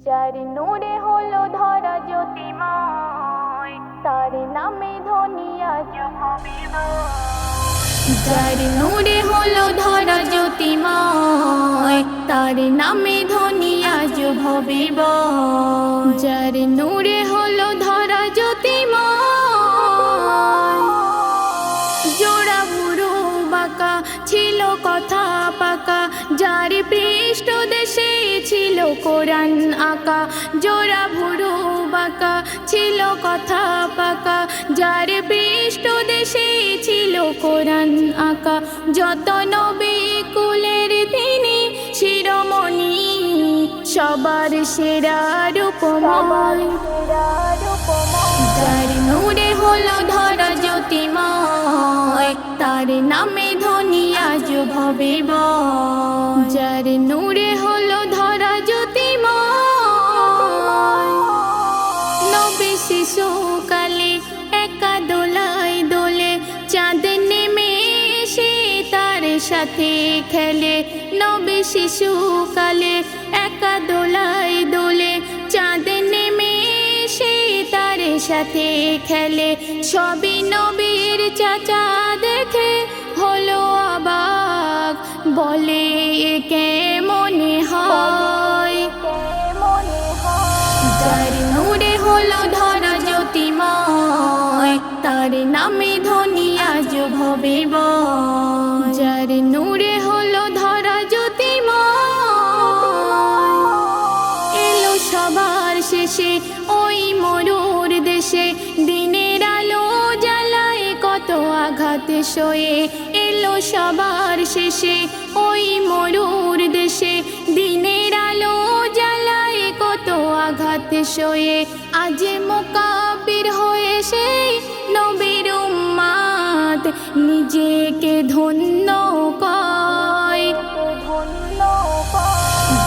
যার নূরে হলো ধরা জ্যোতিময়, তার নামে ধনী আজ ভবিষ্যৎ। যার নূরে হলো ধরা জ্যোতিময়, তার নামে ধনী আজ ভবিষ্যৎ। যার নূরে হলো ধরা জ্যোতিময়, জোড়া ভুরু বাঁকা ছিল কথা পাকা, যার পৃষ্ঠ দেশে ছিল কোরআন আঁকা। জোড়া ভুরু বাঁকা ছিল কথা পাকা, যার পৃষ্ঠ দেশে ছিল কোরআন আঁকা। যত নবী কুলের তিনি শিরোমণি, সবার সেরা রূপময়। যার নূরে হলো ধরা জ্যোতিময়, তার নামে ধনী আজ ভবিষ্যৎ। যার নূরে হলো ধরা জ্যোতিময়, নবী শিশুকালে একা দোলায় দোলে, চাঁদ নেমে এসে তার সাথে খেলে। নবী শিশুকালে একা দোলায় দোলে, চাঁদ নেমে এসে তার সাথে খেলে। সবই নবীর চাচা দেখে হলো অবাক, বলে এ কেমনে হয়। যার নূরে হলো ধরা জ্যোতিময়, তার নামে ধনী আজ ভবিষ্যৎ। যার নূরে হলো ধরা জ্যোতিময়, এলো সবার শেষে ওই মরুর দেশে, দিনের আলো জ্বালায় কত আঘাত সয়ে। এলো সবার শেষে ওই মরুর দেশে, দিনের আলো জ্বালায় কত আঘাত সয়ে। আজ মুকাব্বির হয়ে সেই নবীর উম্মত, নিজেকে ধন্য কয়।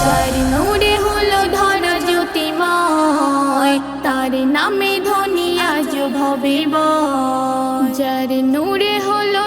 যার নূরে হলো ধরা জ্যোতিময়, তার নামে ধনী আজ ভবিষ্যৎ। যার নূরে হলো